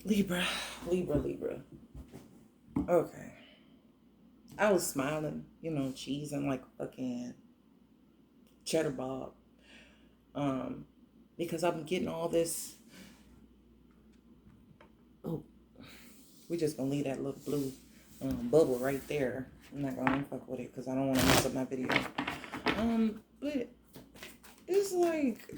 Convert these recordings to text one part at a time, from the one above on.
Libra, Libra. Okay. I was smiling, cheesing like fucking cheddar bob. Um, because I'm getting all this. Oh, we just gonna leave that little blue bubble right there. I'm not gonna fuck with it because I don't want to mess up my video. But it's like,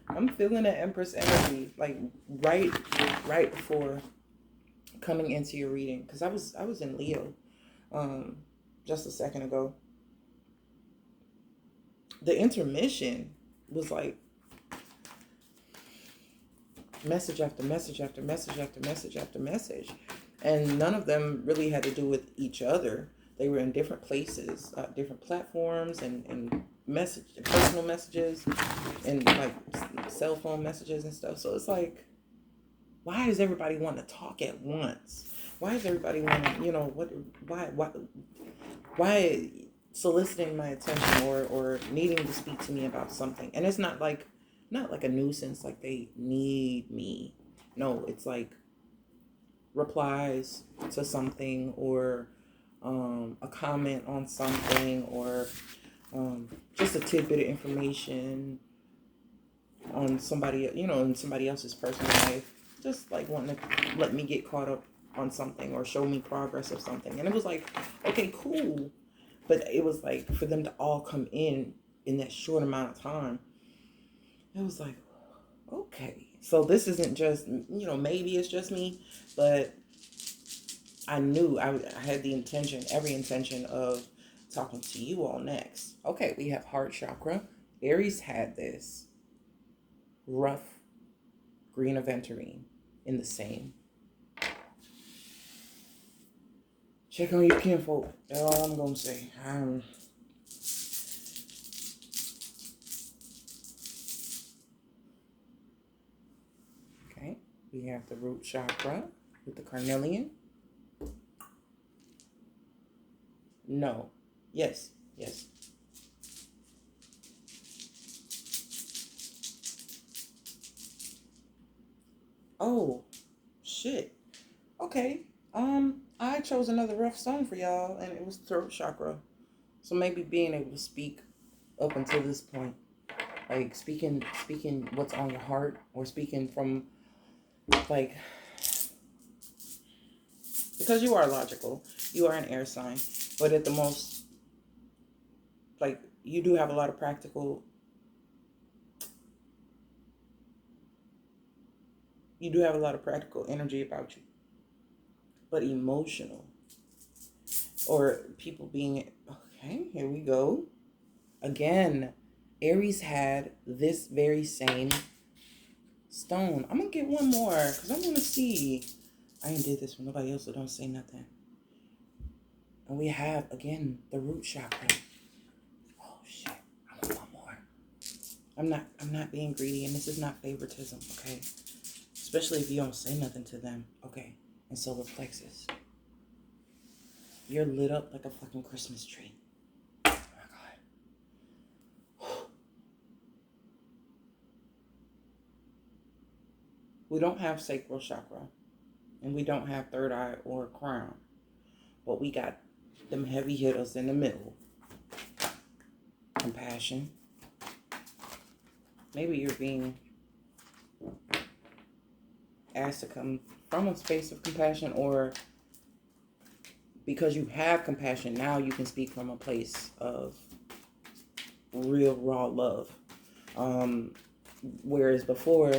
I'm feeling the Empress energy, like right before coming into your reading, because I was in Leo, just a second ago. The intermission was like message after message after message after message after message, and none of them really had to do with each other. They were in different places, different platforms, and personal messages, and like cell phone messages and stuff. So it's like, why does everybody want to talk at once? Why does everybody want to, what? Why soliciting my attention or needing to speak to me about something? And it's not like a nuisance, like they need me. No, it's like replies to something, or a comment on something, or just a tidbit of information on somebody, in somebody else's personal life, just like wanting to let me get caught up on something or show me progress of something. And it was like, okay, cool. But it was like, for them to all come in that short amount of time, it was like, okay. So this isn't just, maybe it's just me, but I knew I had the intention, every intention of talking to you all next. Okay, we have heart chakra. Aries had this rough green aventurine in the same. Check on your kinfolk. That's all I'm going to say. Okay, we have the root chakra with the carnelian. No. Yes. Oh, shit. Okay. I chose another rough stone for y'all, and it was throat chakra. So maybe being able to speak up until this point, like speaking what's on your heart, or speaking from, like, because you are logical, you are an air sign, but at the most, like, you do have a lot of practical. You do have a lot of practical energy about you, but emotional, or people being, okay, here we go. Again, Aries had this very same stone. I'm going to get one more because I want to see. I ain't did this for nobody else, so don't say nothing. And we have, again, the root chakra. Oh, shit. I want one more. I'm not being greedy, and this is not favoritism, okay? Especially if you don't say nothing to them, okay? And solar plexus. You're lit up like a fucking Christmas tree. Oh, my God. We don't have sacral chakra, and we don't have third eye or crown, but we got them heavy hitters in the middle. Compassion. Maybe you're being asked to come from a space of compassion, or because you have compassion, now you can speak from a place of real raw love. Whereas before,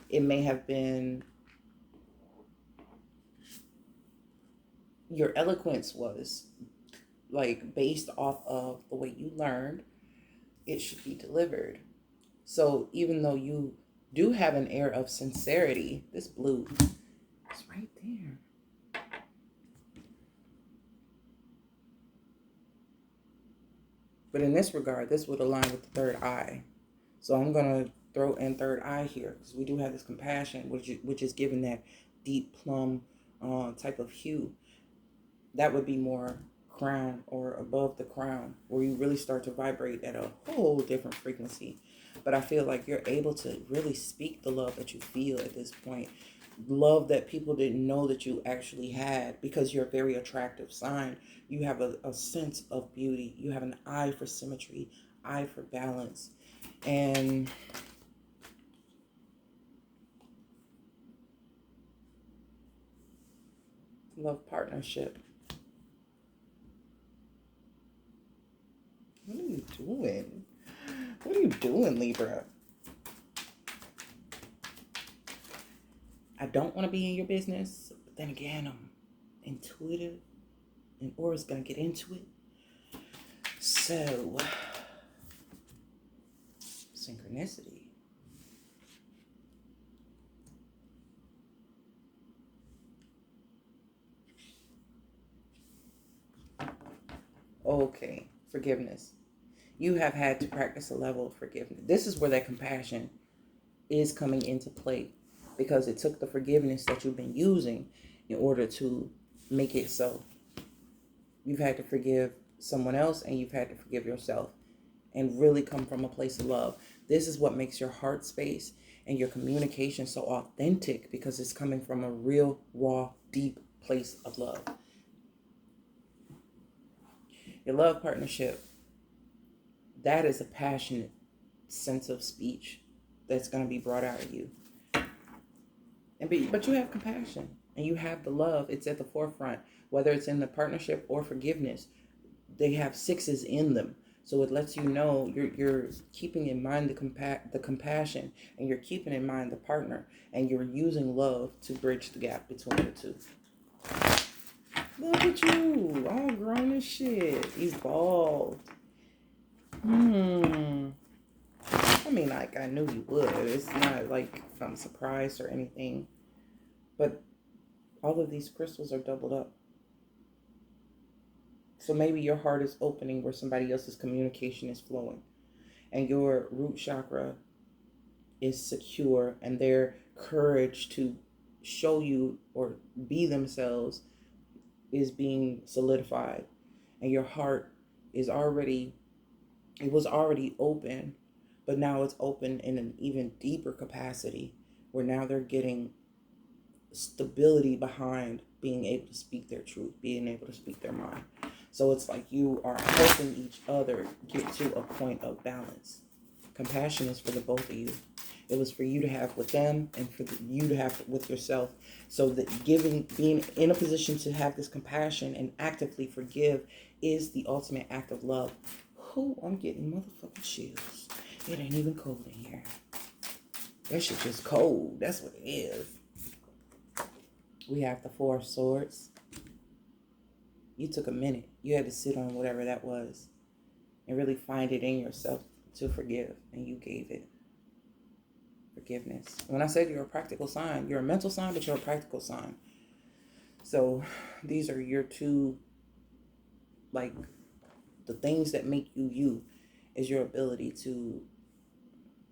it may have been, your eloquence was like based off of the way you learned it should be delivered. So even though you do have an air of sincerity, this blue is right there. But in this regard, this would align with the third eye. So I'm going to throw in third eye here, because we do have this compassion, which is given that deep plum type of hue. That would be more crown, or above the crown, where you really start to vibrate at a whole different frequency. But I feel like you're able to really speak the love that you feel at this point. Love that people didn't know that you actually had, because you're a very attractive sign. You have a sense of beauty. You have an eye for symmetry, eye for balance. And love partnership. What are you doing? What are you doing, Libra? I don't want to be in your business, but then again, I'm intuitive, and Aura's gonna get into it. So, synchronicity. Okay, forgiveness. You have had to practice a level of forgiveness. This is where that compassion is coming into play, because it took the forgiveness that you've been using in order to make it so. You've had to forgive someone else, and you've had to forgive yourself, and really come from a place of love. This is what makes your heart space and your communication so authentic, because it's coming from a real, raw, deep place of love. Your love partnership, that is a passionate sense of speech that's going to be brought out of you. But you have compassion and you have the love. It's at the forefront, whether it's in the partnership or forgiveness. They have sixes in them, so it lets you know you're keeping in mind the compassion, and you're keeping in mind the partner, and you're using love to bridge the gap between the two. Look at you, all grown as shit, evolved. I mean, like, I knew you would. It's not like I'm surprised or anything. But all of these crystals are doubled up. So maybe your heart is opening where somebody else's communication is flowing. And your root chakra is secure, and their courage to show you or be themselves is being solidified. And your heart is already, it was already open, but now it's open in an even deeper capacity, where now they're getting stability behind being able to speak their truth, being able to speak their mind. So it's like you are helping each other get to a point of balance. Compassion is for the both of you. It was for you to have with them, and for you to have with yourself. So that being in a position to have this compassion and actively forgive is the ultimate act of love. I'm getting motherfucking chills. It ain't even cold in here. That shit just cold. That's what it is. We have the Four of Swords. You took a minute. You had to sit on whatever that was and really find it in yourself to forgive. And you gave it forgiveness. When I said you're a practical sign, you're a mental sign, but you're a practical sign. So these are your two, like, the things that make you you is your ability to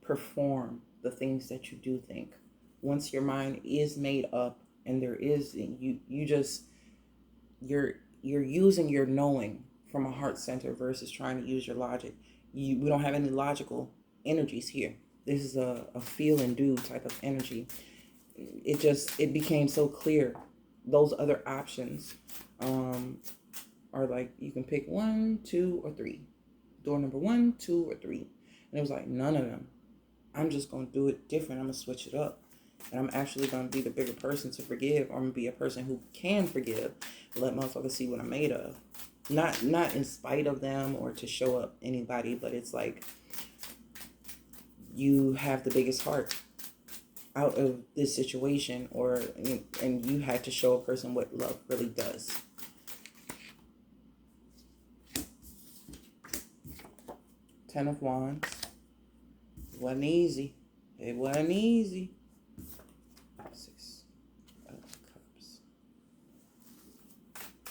perform the things that you do think. Once your mind is made up and you're using your knowing from a heart center versus trying to use your logic. We don't have any logical energies here. This is a feel and do type of energy. It became so clear. Those other options are like, you can pick 1, 2, or 3. Door number 1, 2, or 3. And it was like, none of them. I'm just going to do it different. I'm going to switch it up. And I'm actually going to be the bigger person to forgive. I'm going to be a person who can forgive. Let motherfuckers see what I'm made of. Not in spite of them or to show up anybody, but it's like, you have the biggest heart out of this situation, and you had to show a person what love really does. Ten of Wands. It wasn't easy. It wasn't easy. 6 of Cups.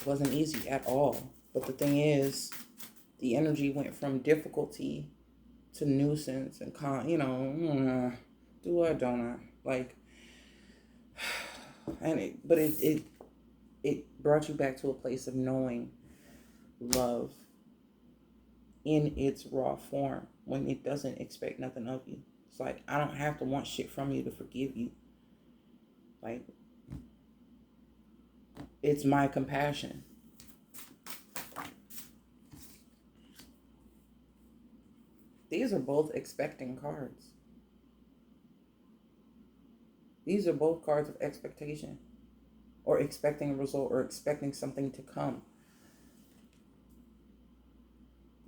It wasn't easy at all. But the thing is, the energy went from difficulty to nuisance and do I, don't I? Like, and it brought you back to a place of knowing love in its raw form. when it doesn't expect nothing of you. It's like, I don't have to want shit from you to forgive you. Like, it's my compassion. These are both expecting cards. These are both cards of expectation, or expecting a result, or expecting something to come.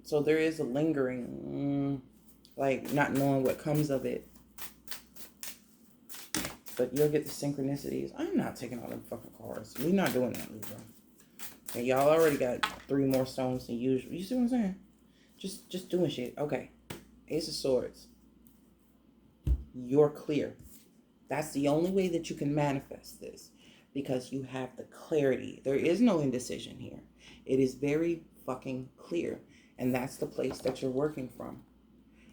So there is a lingering, like not knowing what comes of it. But you'll get the synchronicities. I'm not taking all them fucking cards. We're not doing that, Libra. And y'all already got 3 more stones than usual. You see what I'm saying? Just doing shit. Okay. Ace of Swords. You're clear. That's the only way that you can manifest this, because you have the clarity. There is no indecision here. It is very fucking clear. And that's the place that you're working from.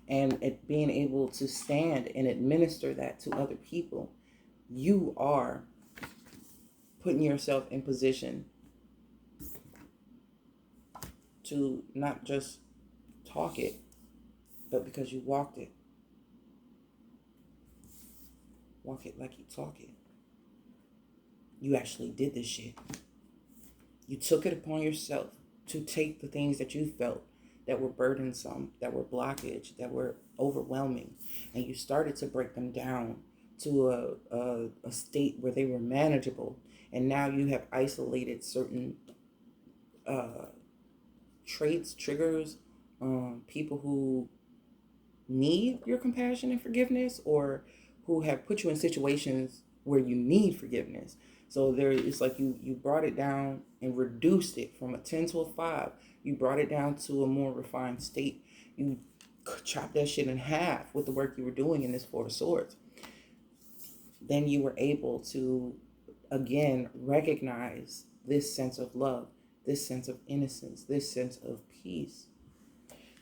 And it being able to stand and administer that to other people, you are putting yourself in position to not just talk it, but because you walked it. Walk it like you talk it. You actually did this shit. You took it upon yourself to take the things that you felt that were burdensome, that were blockage, that were overwhelming, and you started to break them down to a state where they were manageable. And now you have isolated certain traits, triggers, people who need your compassion and forgiveness, or who have put you in situations where you need forgiveness. So there, it's like you brought it down and reduced it from a 10 to a 5. You brought it down to a more refined state. You chopped that shit in half with the work you were doing in this 4 of Swords. Then you were able to, again, recognize this sense of love, this sense of innocence, this sense of peace.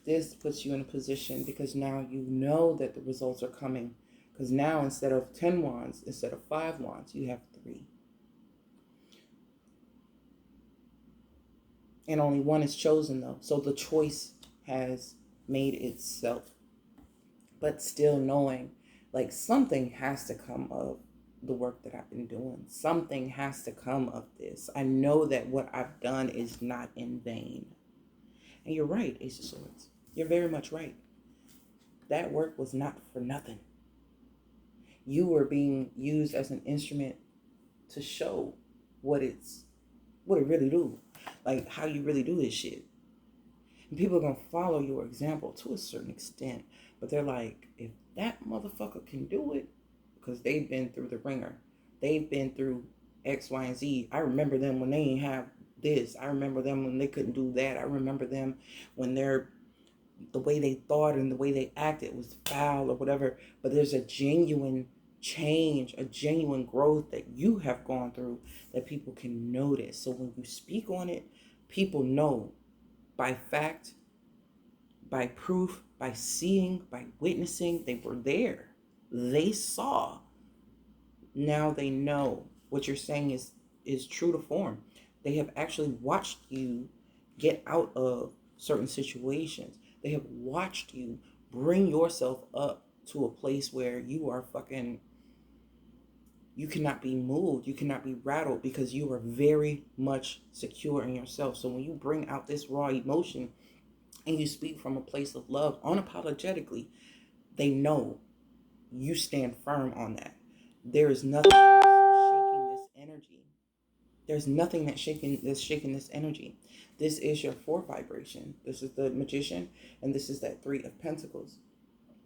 This puts you in a position, because now you know that the results are coming. Because now, instead of 10 wands, instead of 5 wands, you have 3. And only one is chosen, though. So the choice has made itself. But still knowing, like, something has to come of the work that I've been doing. Something has to come of this. I know that what I've done is not in vain. And you're right, Ace of Swords. You're very much right. That work was not for nothing. You were being used as an instrument to show what it really do. Like, how you really do this shit. And people are going to follow your example to a certain extent. But they're like, if that motherfucker can do it, because they've been through the ringer. They've been through X, Y, and Z. I remember them when they didn't have this. I remember them when they couldn't do that. I remember them when the way they thought and the way they acted was foul or whatever. But there's a genuine change, a genuine growth that you have gone through that people can notice. So when you speak on it, people know by fact, by proof, by seeing, by witnessing. They were there. They saw. Now they know what you're saying is true to form. They have actually watched you get out of certain situations. They have watched you bring yourself up to a place where you are fucking, you cannot be moved, you cannot be rattled, because you are very much secure in yourself. So when you bring out this raw emotion and you speak from a place of love unapologetically, they know you stand firm on that. There is nothing shaking this energy. There's nothing that's shaking this energy. This is your 4 vibration. This is the Magician, and this is that 3 of Pentacles.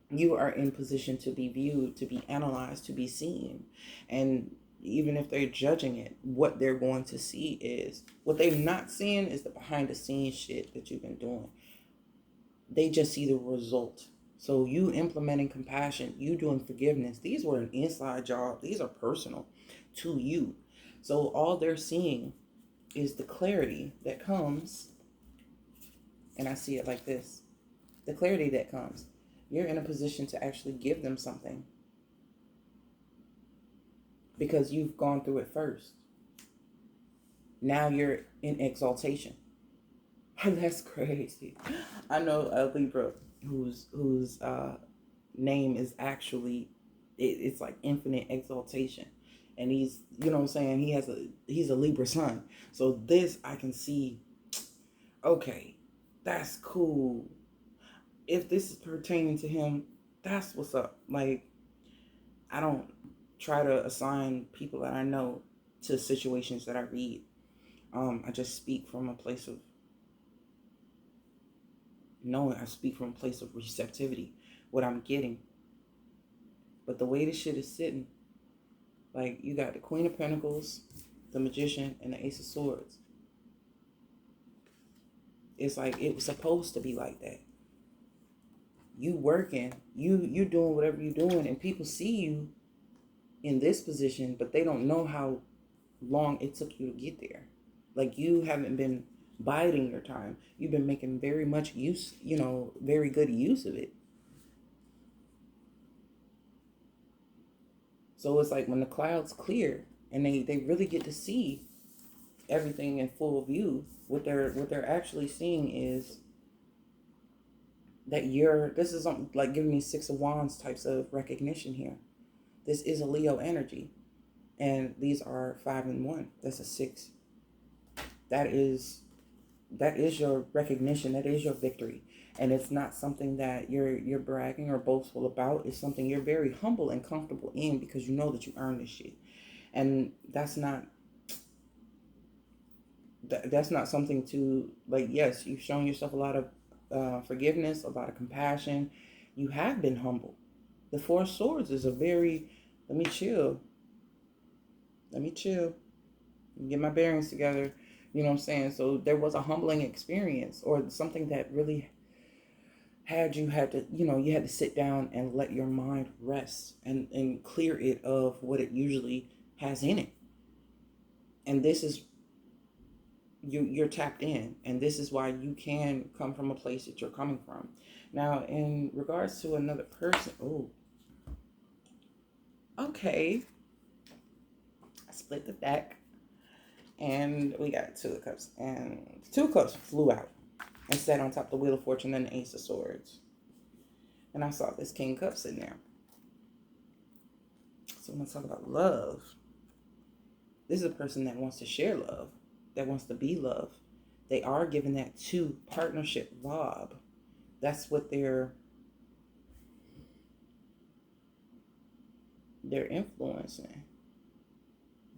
You are in position to be viewed, to be analyzed, to be seen. And even if they're judging it, what they're going to see is, what they're not seeing is the behind the scenes shit that you've been doing. They just see the result. So you implementing compassion, you doing forgiveness, these were an inside job. These are personal to you. So all they're seeing is the clarity that comes, and I see it like this. The clarity that comes. You're in a position to actually give them something, because you've gone through it first. Now you're in exaltation. That's crazy. I know a Libra whose name is actually, it's like infinite exaltation, and he's, you know what I'm saying, he's a Libra sun. So this I can see, okay, that's cool. If this is pertaining to him, that's what's up. Like, I don't try to assign people that I know to situations that I read. I just speak from a place of knowing. I speak from a place of receptivity, what I'm getting. But the way this shit is sitting, like, you got the Queen of Pentacles, the Magician, and the Ace of Swords. It's like it was supposed to be like that. You working, you doing whatever you're doing, and people see you in this position, but they don't know how long it took you to get there. Like, you haven't been biding your time. You've been making very much use, very good use of it. So it's like when the clouds clear and they really get to see everything in full view, what they're actually seeing is that this is like giving me Six of Wands types of recognition here. This is a Leo energy, and these are 5 and 1. That's a 6. That is your recognition. That is your victory, and it's not something that you're bragging or boastful about. It's something you're very humble and comfortable in, because you know that you earned this shit, and that's not something to, like, yes, you've shown yourself a lot of forgiveness, a lot of compassion. You have been humble. The Four of Swords is a very, let me chill, get my bearings together. You know what I'm saying? So there was a humbling experience, or something that really you had to sit down and let your mind rest and clear it of what it usually has in it. And this is, you're tapped in, and this is why you can come from a place that you're coming from. Now, in regards to another person, okay, I split the deck, and we got Two of Cups, and Two of Cups flew out and sat on top of the Wheel of Fortune and the Ace of Swords, and I saw this King of Cups sitting there. So I'm gonna talk about love. This is a person that wants to share love, that wants to be loved. They are given that two partnership vibe. That's what they're influencing.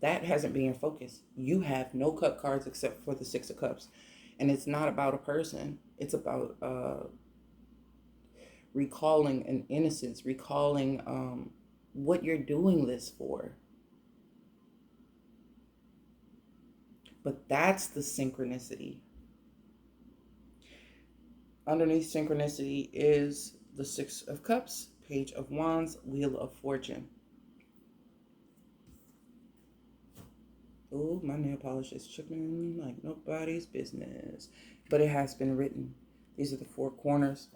That hasn't been in focus. You have no cup cards except for the Six of Cups. And it's not about a person. It's about recalling an innocence, recalling what you're doing this for. But that's the synchronicity. Underneath synchronicity is the Six of Cups, Page of Wands, Wheel of Fortune. Oh, my nail polish is chipping like nobody's business. But it has been written. These are the four corners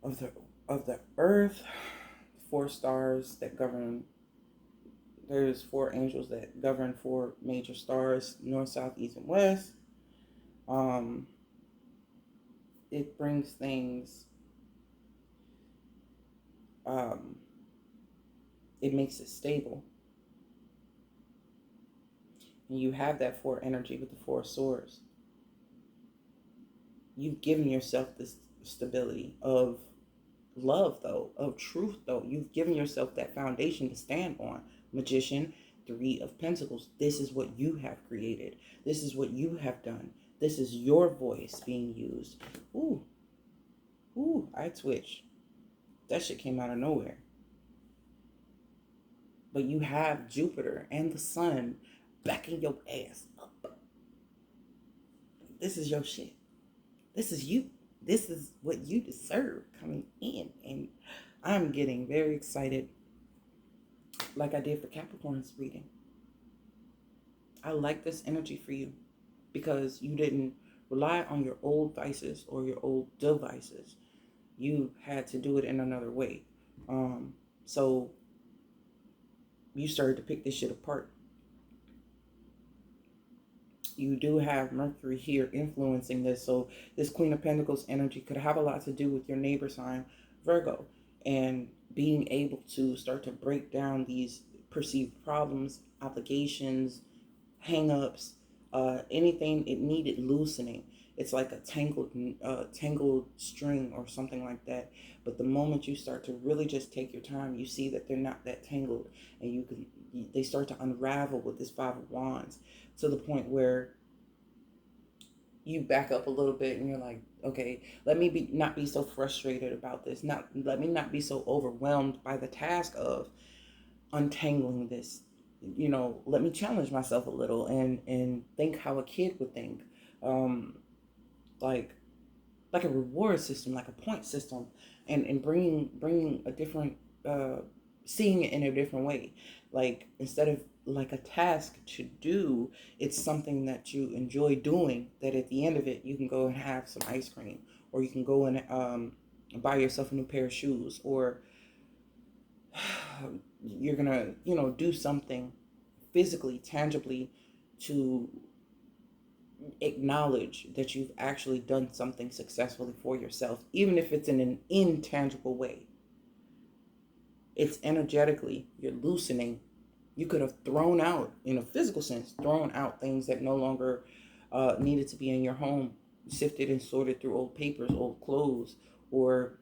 of the earth. 4 stars that govern. There's 4 angels that govern 4 major stars: north, south, east, and west. It brings things. It makes it stable. And you have that 4 energy with the 4 swords. You've given yourself this stability of love, though, of truth, though. You've given yourself that foundation to stand on. Magician, 3 of Pentacles. This is what you have created. This is what you have done. This is your voice being used. Ooh, I twitch. That shit came out of nowhere. But you have Jupiter and the sun backing your ass up. This is your shit. This is you. This is what you deserve coming in. And I'm getting very excited, like I did for Capricorn's reading. I like this energy for you because you didn't rely on your old vices or your old devices. You had to do it in another way. So you started to pick this shit apart. you do have Mercury here influencing this. So this Queen of Pentacles energy could have a lot to do with your neighbor sign, Virgo, and being able to start to break down these perceived problems, obligations, hang-ups, anything it needed loosening. It's like a tangled string or something like that. But the moment you start to really just take your time, you see that they're not that tangled, and they start to unravel with this Five of Wands, to the point where you back up a little bit and you're like, okay, let me not be so frustrated about this. Let me not be so overwhelmed by the task of untangling this. Let me challenge myself a little and think how a kid would think. Like a reward system, like a point system, and bringing a different, seeing it in a different way. Like, instead of like a task to do, it's something that you enjoy doing, that at the end of it you can go and have some ice cream, or you can go and buy yourself a new pair of shoes, or you're gonna do something physically, tangibly, to acknowledge that you've actually done something successfully for yourself, even if it's in an intangible way. It's energetically, you're loosening. You could have thrown out, in a physical sense, thrown out things that no longer needed to be in your home, sifted and sorted through old papers, old clothes, or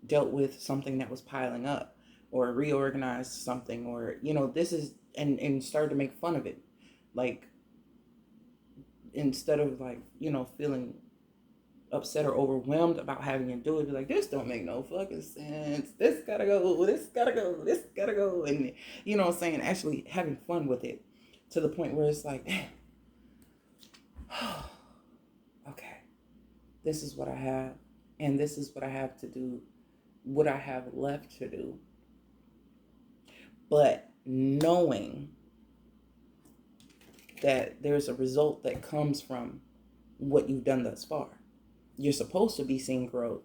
dealt with something that was piling up, or reorganized something, or this is, and started to make fun of it. Like, instead of like feeling upset or overwhelmed about having to do it, be like, this don't make no fucking sense, this gotta go, this gotta go, this gotta go, and what I'm saying, actually having fun with it, to the point where it's like, okay, this is what I have, and this is what I have to do, what I have left to do. But knowing that there's a result that comes from what you've done thus far. You're supposed to be seeing growth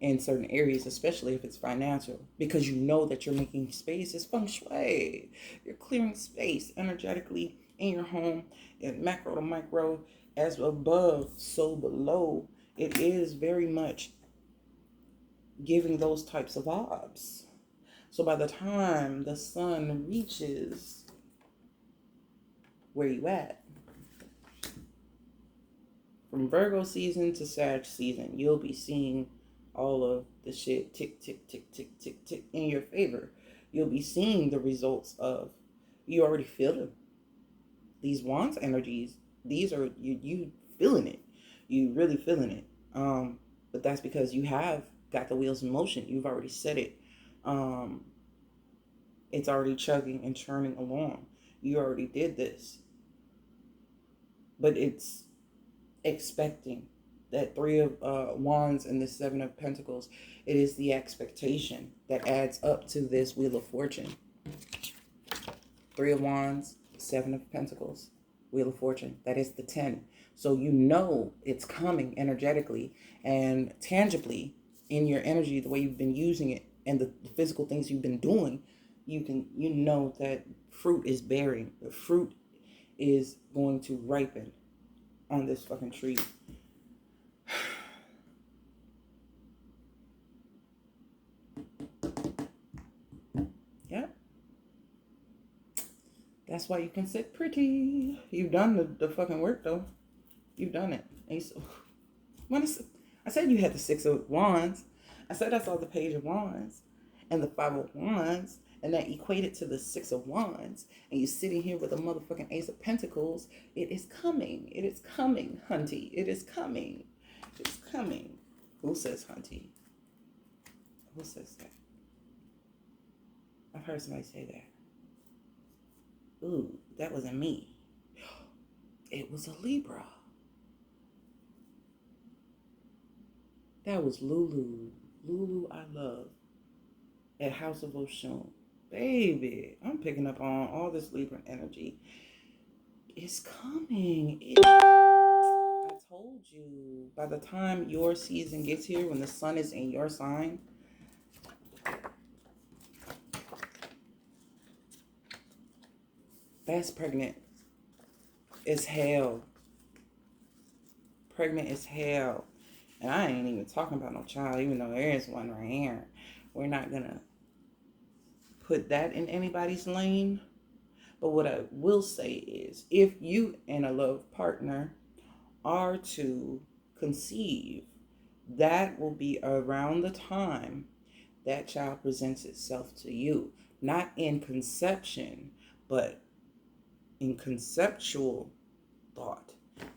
in certain areas, especially if it's financial, because you know that you're making space. It's feng shui. You're clearing space energetically in your home, in macro to micro, as above, so below. It is very much giving those types of vibes. So by the time the sun reaches where you at, from Virgo season to Sag season, you'll be seeing all of the shit tick, tick, tick, tick, tick, tick in your favor. You'll be seeing the results of, you already feeling these wands energies. These are, you feeling it. You really feeling it. But that's because you have got the wheels in motion. You've already set it. It's already chugging and churning along. You already did this. But it's expecting that Three of Wands and the Seven of Pentacles. It is the expectation that adds up to this Wheel of Fortune. Three of Wands, Seven of Pentacles, Wheel of Fortune. That is the 10. So you know it's coming energetically and tangibly in your energy, the way you've been using it and the physical things you've been doing. You know that fruit is bearing. The fruit is going to ripen on this fucking tree. Yeah. That's why you can sit pretty. You've done the fucking work, though. You've done it. And so, I said you had the Six of Wands. I said I saw the Page of Wands and the Five of Wands, and that equated to the Six of Wands. And you're sitting here with a motherfucking Ace of Pentacles. It is coming. It is coming, hunty. It is coming. It's coming. Who says hunty? Who says that? I've heard somebody say that. Ooh, that wasn't me. It was a Libra. That was Lulu. Lulu, I love. At House of Oshun. Baby, I'm picking up on all this Libra energy. It's coming. I told you, by the time your season gets here, when the sun is in your sign, that's pregnant as hell. pregnant as hell. And I ain't even talking about no child, even though there is one right here. We're not going to put that in anybody's lane. But what I will say is, if you and a love partner are to conceive, that will be around the time that child presents itself to you. Not in conception, but in conceptual thought.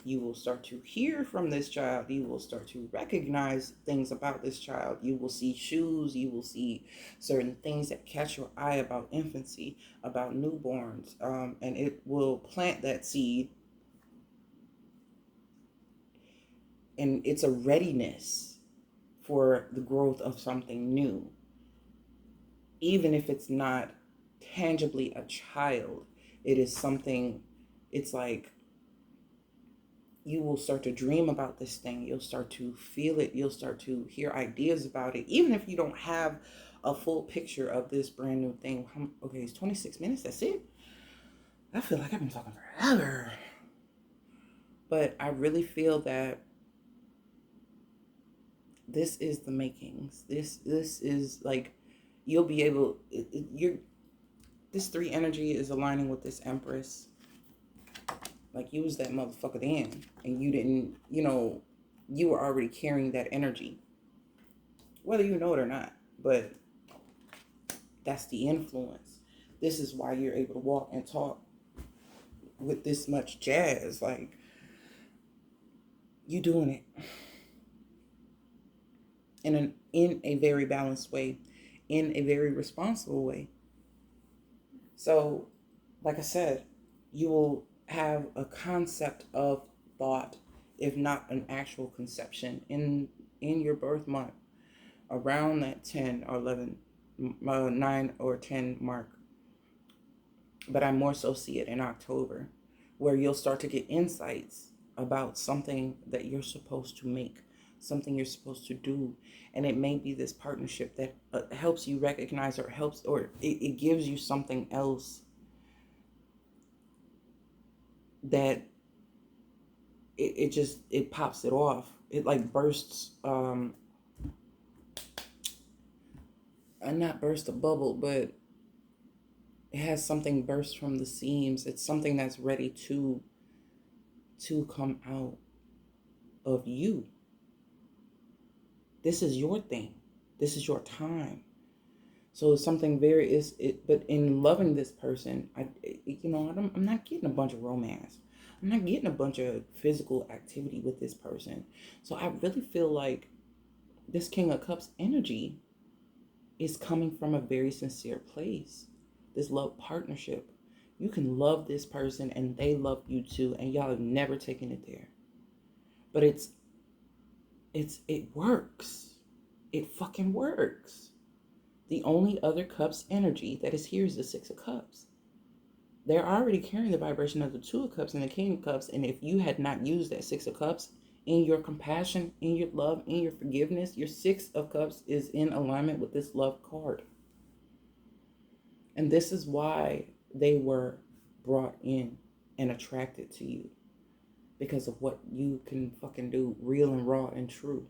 You will start to hear from this child. You will start to recognize things about this child. You will see shoes. You will see certain things that catch your eye about infancy, about newborns. And it will plant that seed. And it's a readiness for the growth of something new. Even if it's not tangibly a child, it is something, it's like, you will start to dream about this thing. You'll start to feel it. You'll start to hear ideas about it. Even if you don't have a full picture of this brand new thing. Okay, it's 26 minutes. That's it. I feel like I've been talking forever. But I really feel that this is the makings. This is like, you'll be able, this 3 energy is aligning with this Empress. Like, you was that motherfucker then, and you didn't, you were already carrying that energy, whether you know it or not. But that's the influence. This is why you're able to walk and talk with this much jazz. Like, you doing it in a very balanced way, in a very responsible way. So, like I said, you will have a concept of thought, if not an actual conception, in your birth month, around that 10 or 11, 9 or 10 mark. But I more so see it in October, where you'll start to get insights about something that you're supposed to make, something you're supposed to do. And it may be this partnership that helps you recognize, or it gives you something else that it pops it off. It like bursts, not burst a bubble, but it has something burst from the seams. It's something that's ready to come out of you. This is your thing. This is your time. So it's something but in loving this person, I'm not getting a bunch of romance. I'm not getting a bunch of physical activity with this person. So I really feel like this King of Cups energy is coming from a very sincere place. This love partnership. You can love this person and they love you too, and y'all have never taken it there. But it works. It fucking works. The only other Cups energy that is here is the 6 of Cups. They're already carrying the vibration of the 2 of Cups and the King of Cups. And if you had not used that 6 of Cups in your compassion, in your love, in your forgiveness, your 6 of Cups is in alignment with this love card. And this is why they were brought in and attracted to you. Because of what you can fucking do, real and raw and true.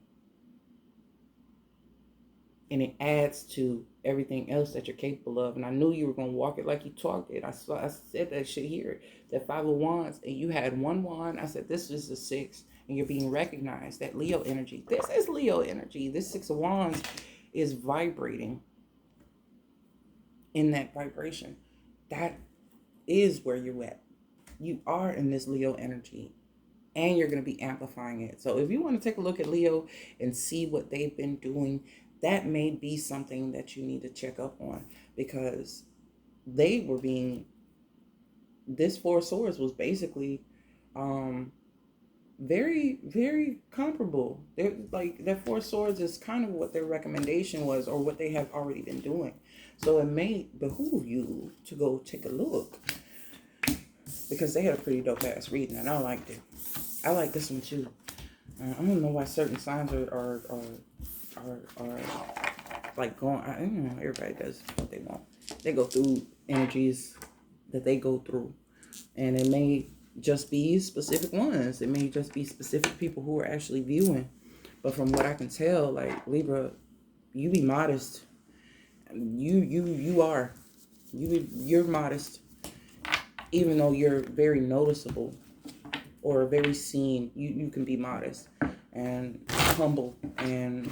And it adds to everything else that you're capable of. And I knew you were going to walk it like you talked it. I said that shit here. That 5 of Wands, and you had 1 wand. I said, this is a 6. And you're being recognized. That Leo energy. This is Leo energy. This 6 of Wands is vibrating in that vibration. That is where you're at. You are in this Leo energy. And you're going to be amplifying it. So if you want to take a look at Leo and see what they've been doing, that may be something that you need to check up on, because they were this 4 of Swords was basically very, very comparable. They're like, that 4 of Swords is kind of what their recommendation was, or what they have already been doing. So it may behoove you to go take a look, because they had a pretty dope ass reading, and I liked it. I like this one too. I don't know why certain signs are like going. I don't know. Everybody does what they want. They go through energies that they go through, and it may just be specific ones. It may just be specific people who are actually viewing. But from what I can tell, like Libra, you be modest. You are. You're modest, even though you're very noticeable or very seen. You can be modest and humble and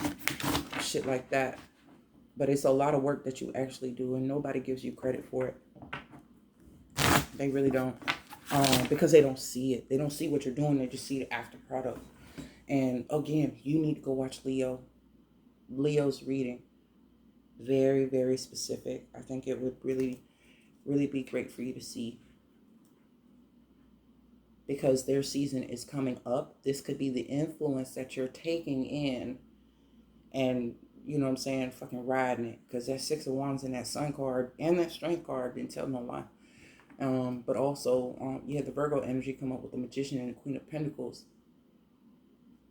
shit like that. But it's a lot of work that you actually do, and nobody gives you credit for it. They really don't. Because they don't see it. They don't see what you're doing. They just see the after product. And again, you need to go watch Leo's reading. Very, very specific. I think it would really, really be great for you to see, because their season is coming up. This could be the influence that you're taking in, and you know what I'm saying, fucking riding it. Because that Six of Wands and that Sun card and that Strength card didn't tell no lie. But also, you had the Virgo energy come up with the Magician and the Queen of Pentacles.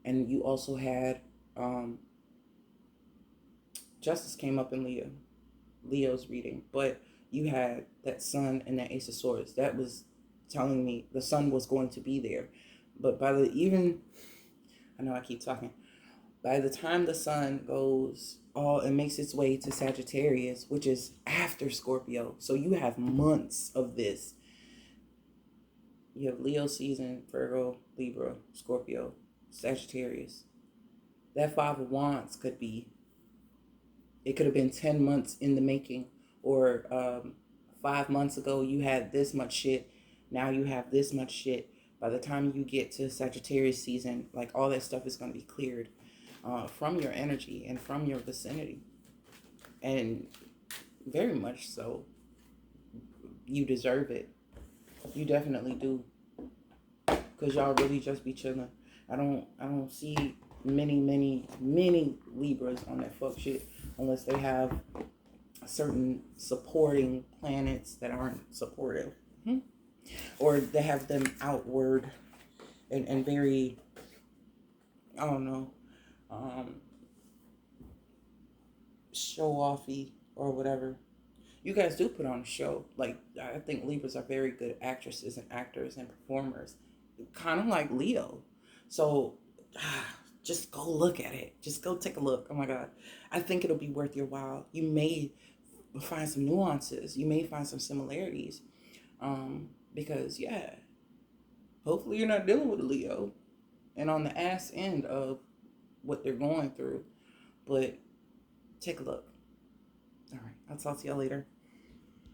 And you also had Justice came up in Leo's reading. But you had that Sun and that Ace of Swords. That was telling me the Sun was going to be there. But I know I keep talking. By the time the Sun goes it makes its way to Sagittarius, which is after Scorpio. So you have months of this. You have Leo season, Virgo, Libra, Scorpio, Sagittarius. That Five of Wands could have been 10 months in the making, or 5 months ago you had this much shit. Now you have this much shit. By the time you get to Sagittarius season, like all that stuff is going to be cleared from your energy and from your vicinity. And very much so. You deserve it. You definitely do. Because y'all really just be chilling. I don't see many Libras on that fuck shit unless they have certain supporting planets that aren't supportive. Or they have them outward and very, I don't know, show offy or whatever. You guys do put on a show. Like, I think Libras are very good actresses and actors and performers, kind of like Leo. So just go look at it. Just go take a look. Oh my God. I think it'll be worth your while. You may find some nuances. You may find some similarities. Because, yeah, hopefully you're not dealing with a Leo and on the ass end of what they're going through. But take a look. All right. I'll talk to y'all later.